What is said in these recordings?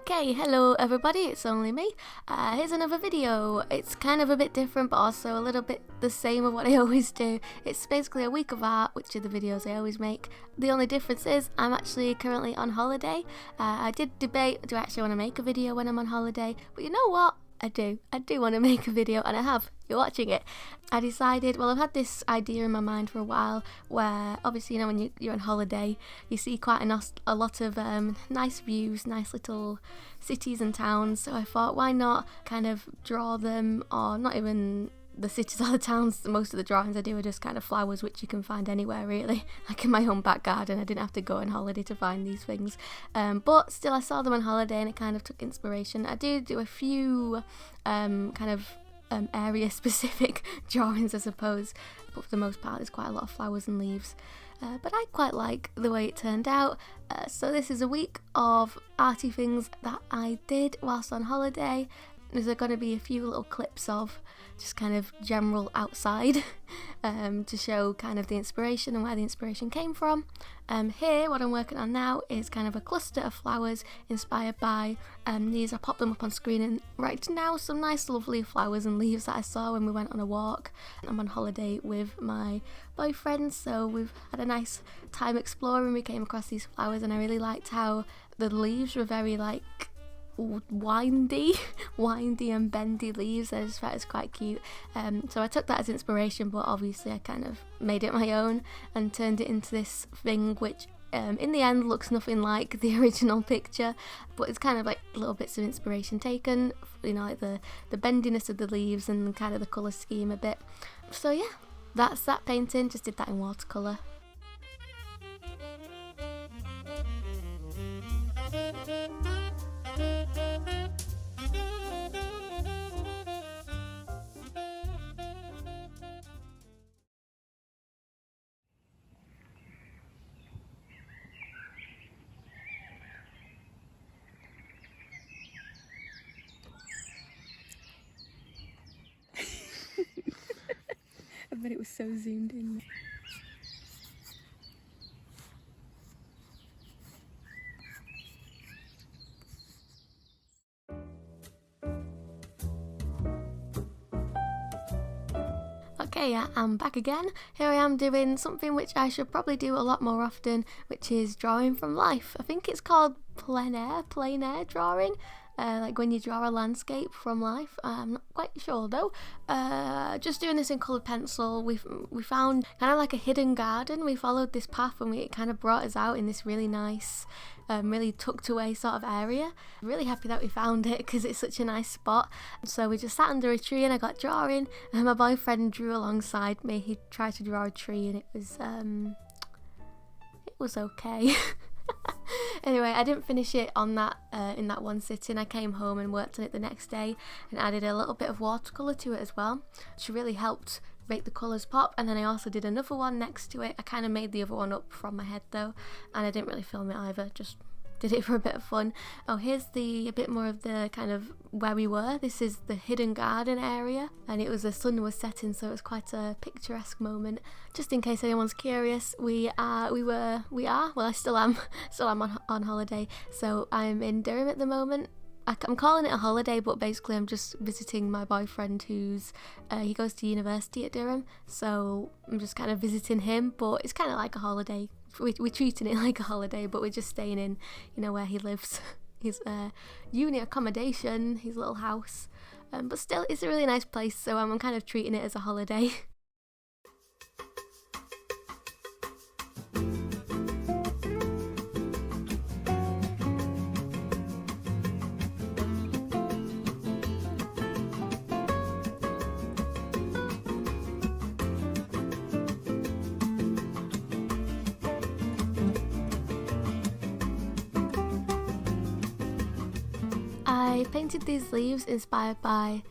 Okay, hello everybody, it's only me. Here's another video. It's kind of a bit different but also a little bit the same of what I always do. It's basically a week of art, which are the videos I always make. The only difference is I'm actually currently on holiday. I did debate, do I actually want to make a video when I'm on holiday? But you know what? I do want to make a video, and I have. You're watching it. I decided, well, I've had this idea in my mind for a while where obviously, you know, when you're on holiday, you see quite a lot of nice views, nice little cities and towns. So I thought, why not kind of draw them, or not even the cities or the towns. Most of the drawings I do are just kind of flowers, which you can find anywhere really, like in my own back garden. I didn't have to go on holiday to find these things, but still I saw them on holiday and it kind of took inspiration. I do a few area specific drawings, I suppose, but for the most part there's quite a lot of flowers and leaves. But I quite like the way it turned out. So this is a week of arty things that I did whilst on holiday. There's going to be a few little clips of just kind of general outside to show kind of the inspiration and where the inspiration came from. Here, what I'm working on now is kind of a cluster of flowers inspired by these. I popped them up on screen, and right now some nice lovely flowers and leaves that I saw when we went on a walk. I'm on holiday with my boyfriend, so we've had a nice time exploring. We came across these flowers and I really liked how the leaves were very like windy and bendy leaves. I just thought it was quite cute, so I took that as inspiration, but obviously I kind of made it my own and turned it into this thing which in the end looks nothing like the original picture, but it's kind of like little bits of inspiration taken, you know, like the bendiness of the leaves and kind of the colour scheme a bit. So yeah, that's that painting. Just did that in watercolour. I bet it was so zoomed in. Okay, yeah, I'm back again. Here I am doing something which I should probably do a lot more often, which is drawing from life. I think it's called plein air drawing. Like when you draw a landscape from life. I'm not quite sure though. Just doing this in coloured pencil. We found kind of like a hidden garden. We followed this path and it kind of brought us out in this really nice, really tucked away sort of area. I'm really happy that we found it because it's such a nice spot. So we just sat under a tree and I got drawing, and my boyfriend drew alongside me. He tried to draw a tree and it was okay. Anyway, I didn't finish it on that in that one sitting. I came home and worked on it the next day and added a little bit of watercolour to it as well, which really helped make the colours pop. And then I also did another one next to it. I kind of made the other one up from my head though, and I didn't really film it either, just did it for a bit of fun. Oh, here's a bit more of the kind of where we were. This is the hidden garden area, and the sun was setting, so it was quite a picturesque moment. Just in case anyone's curious, well, I still am on holiday. So I'm in Durham at the moment. I'm calling it a holiday, but basically I'm just visiting my boyfriend who's he goes to university at Durham, so I'm just kind of visiting him, but it's kind of like a holiday. We're treating it like a holiday, but we're just staying in, you know, where he lives. His uni accommodation, his little house, but still it's a really nice place, so I'm kind of treating it as a holiday. I painted these leaves inspired by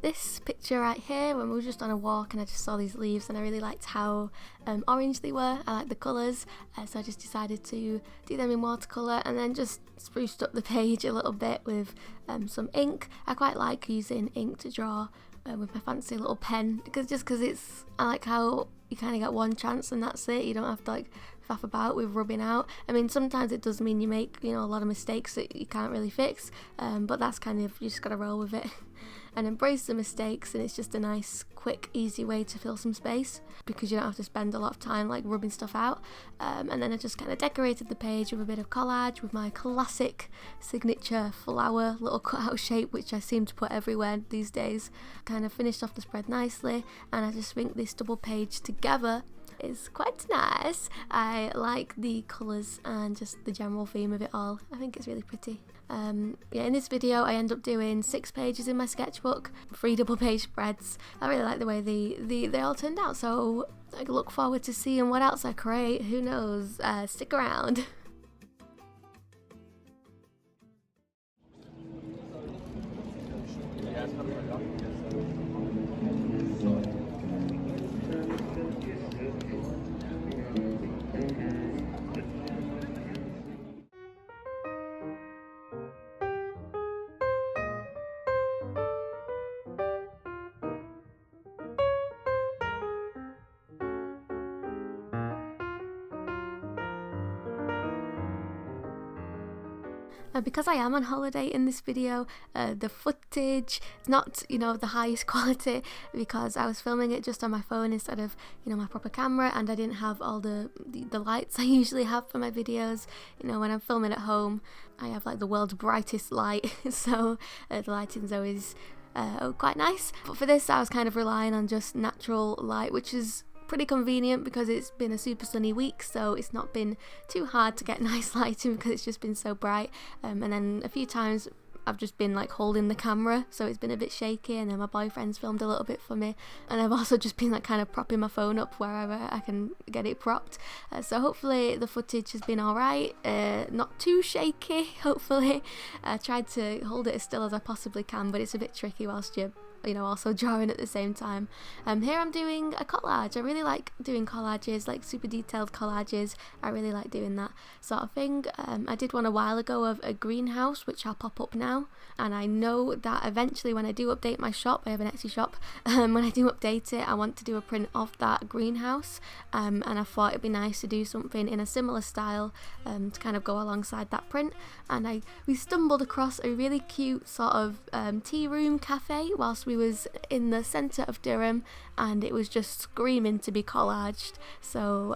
this picture right here when we were just on a walk, and I just saw these leaves and I really liked how orange they were. I liked the colours, so I just decided to do them in watercolour and then just spruced up the page a little bit with some ink. I quite like using ink to draw with my fancy little pen, because I like how you kind of get one chance and that's it. You don't have to like faff about with rubbing out. I mean, sometimes it does mean you make, a lot of mistakes that you can't really fix, but that's kind of, you just gotta roll with it and embrace the mistakes, and it's just a nice, quick, easy way to fill some space because you don't have to spend a lot of time like rubbing stuff out. And then I just kind of decorated the page with a bit of collage with my classic signature flower little cutout shape, which I seem to put everywhere these days. Kind of finished off the spread nicely, and I just think this double page together is quite nice. I like the colours and just the general theme of it all. I think it's really pretty. In this video I end up doing 6 pages in my sketchbook, 3 double page spreads. I really like the way they all turned out, so I look forward to seeing what else I create. Who knows? Stick around. Because I am on holiday in this video, the footage is not, the highest quality because I was filming it just on my phone instead of, my proper camera, and I didn't have all the lights I usually have for my videos. When I'm filming at home, I have like the world's brightest light, so the lighting's always quite nice. But for this, I was kind of relying on just natural light, which is pretty convenient because it's been a super sunny week, so it's not been too hard to get nice lighting because it's just been so bright. And then a few times I've just been like holding the camera, so it's been a bit shaky, and then my boyfriend's filmed a little bit for me, and I've also just been like kind of propping my phone up wherever I can get it propped. So hopefully the footage has been alright, not too shaky, hopefully. I tried to hold it as still as I possibly can, but it's a bit tricky whilst you're also drawing at the same time. Here I'm doing a collage. I really like doing collages, like super detailed collages. I really like doing that sort of thing. I did one a while ago of a greenhouse, which I'll pop up now, and I know that eventually when I do update my shop, I have an Etsy shop, when I do update it, I want to do a print of that greenhouse, and I thought it'd be nice to do something in a similar style to kind of go alongside that print. And we stumbled across a really cute sort of tea room cafe whilst we was in the centre of Durham, and it was just screaming to be collaged, so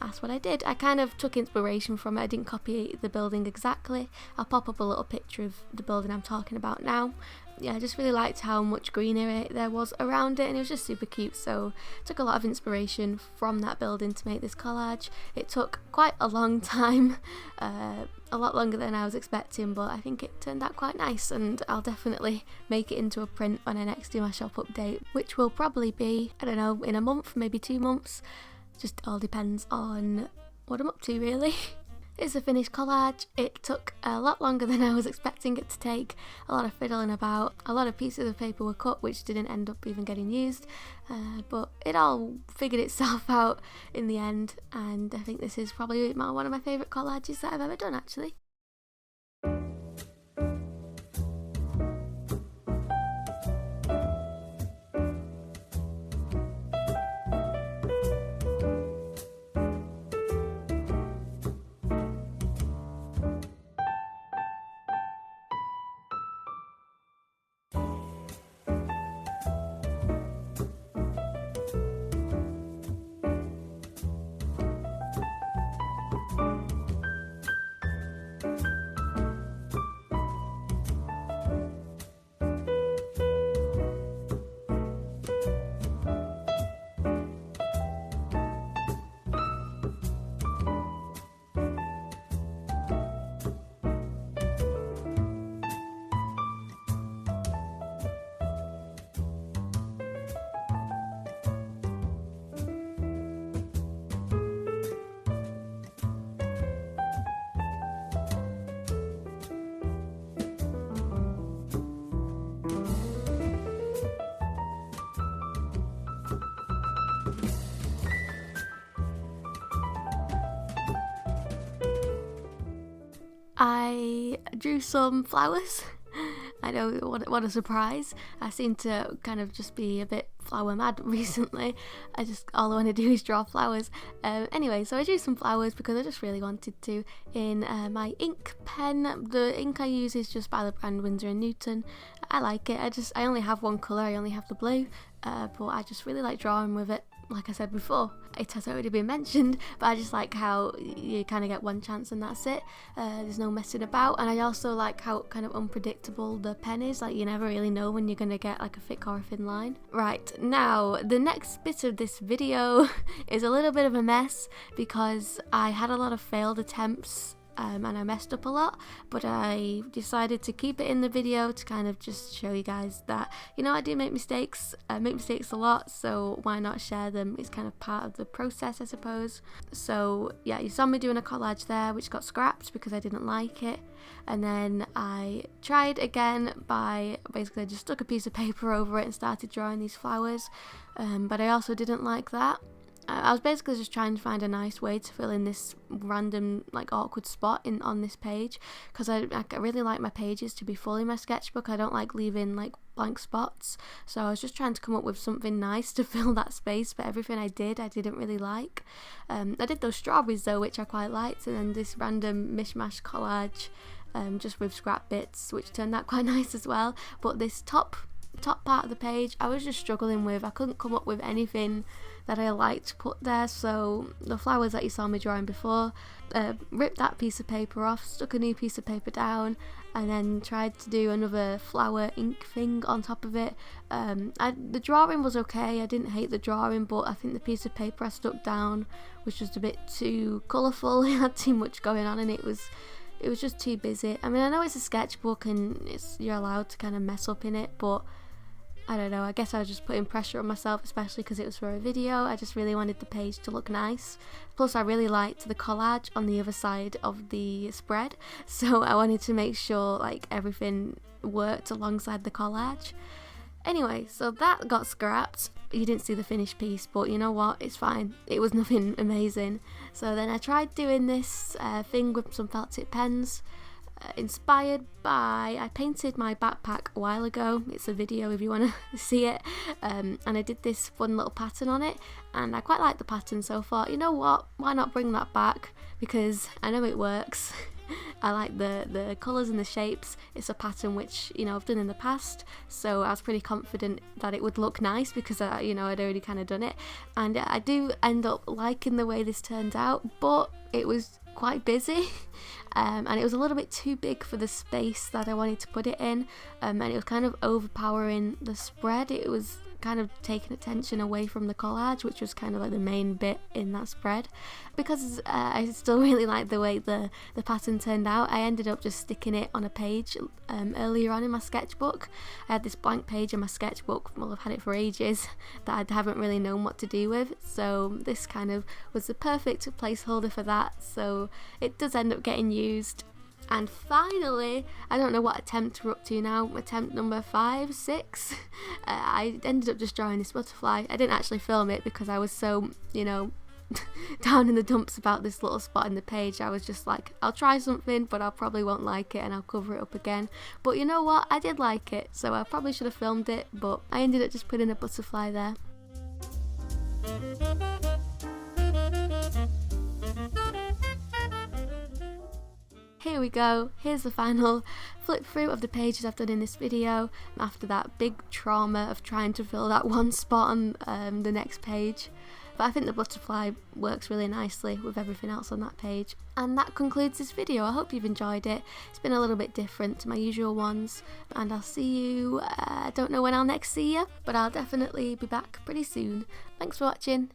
that's what I did. I kind of took inspiration from it. I didn't copy the building exactly. I'll pop up a little picture of the building I'm talking about now. Yeah, I just really liked how much greenery there was around it, and it was just super cute, so I took a lot of inspiration from that building to make this collage. It took quite a long time, a lot longer than I was expecting, but I think it turned out quite nice, and I'll definitely make it into a print when I next do my shop update, which will probably be, I don't know, in a month, maybe 2 months. Just all depends on what I'm up to, really. It's a finished collage. It took a lot longer than I was expecting it to take. A lot of fiddling about. A lot of pieces of paper were cut which didn't end up even getting used, but it all figured itself out in the end, and I think this is probably one of my favourite collages that I've ever done, actually. I drew some flowers I know, what a surprise. I seem to kind of just be a bit flower mad recently. All I want to do is draw flowers. Anyway, so I drew some flowers because I just really wanted to in my ink pen. The ink I use is just by the brand Winsor & Newton. I like it. I only have one colour, I only have the blue, but I just really like drawing with it. Like I said before, it has already been mentioned, but I just like how you kind of get one chance and that's it. There's no messing about, and I also like how kind of unpredictable the pen is. Like, you never really know when you're going to get like a thick or a thin line. Right, now the next bit of this video is a little bit of a mess because I had a lot of failed attempts. And I messed up a lot, but I decided to keep it in the video to kind of just show you guys that, you know, I do make mistakes. I make mistakes a lot, so why not share them? It's kind of part of the process, I suppose. So yeah, you saw me doing a collage there which got scrapped because I didn't like it, and then I tried again by basically just stuck a piece of paper over it and started drawing these flowers, but I also didn't like that. I was basically just trying to find a nice way to fill in this random, like, awkward spot on this page, because I really like my pages to be full in my sketchbook. I don't like leaving like blank spots, so I was just trying to come up with something nice to fill that space, but everything I didn't really like. I did those strawberries though, which I quite liked, and then this random mishmash collage just with scrap bits, which turned out quite nice as well. But this top part of the page I was just struggling with. I couldn't come up with anything that I liked to put there, so the flowers that you saw me drawing before, ripped that piece of paper off, stuck a new piece of paper down, and then tried to do another flower ink thing on top of it. The drawing was okay, I didn't hate the drawing, but I think the piece of paper I stuck down was just a bit too colourful. It had too much going on and it was just too busy. I mean, I know it's a sketchbook and you're allowed to kind of mess up in it, but I don't know, I guess I was just putting pressure on myself, especially because it was for a video. I just really wanted the page to look nice. Plus I really liked the collage on the other side of the spread, so I wanted to make sure like everything worked alongside the collage. Anyway, so that got scrapped. You didn't see the finished piece, but you know what, it's fine. It was nothing amazing. So then I tried doing this thing with some felt tip pens. Inspired by, I painted my backpack a while ago. It's a video if you want to see it, and I did this fun little pattern on it, and I quite like the pattern, so I thought, you know what, why not bring that back, because I know it works. I like the colours and the shapes. It's a pattern which, you know, I've done in the past, so I was pretty confident that it would look nice because you know, I'd already kind of done it, and I do end up liking the way this turned out, but it was quite busy, and it was a little bit too big for the space that I wanted to put it in, and it was kind of overpowering the spread. It was kind of taking attention away from the collage, which was kind of like the main bit in that spread. Because I still really like the way the pattern turned out, I ended up just sticking it on a page earlier on in my sketchbook. I had this blank page in my sketchbook, well, I've had it for ages, that I haven't really known what to do with, so this kind of was the perfect placeholder for that, so it does end up getting used. And finally, I don't know what attempt we're up to now, attempt number 5, 6, I ended up just drawing this butterfly. I didn't actually film it because I was so, you know, down in the dumps about this little spot in the page. I was just like, I'll try something, but I probably won't like it and I'll cover it up again. But you know what, I did like it, so I probably should have filmed it, but I ended up just putting a butterfly there. Here we go, here's the final flip through of the pages I've done in this video after that big trauma of trying to fill that one spot on the next page. But I think the butterfly works really nicely with everything else on that page. And that concludes this video. I hope you've enjoyed it. It's been a little bit different to my usual ones, and I'll see you, I don't know when I'll next see you, but I'll definitely be back pretty soon. Thanks for watching.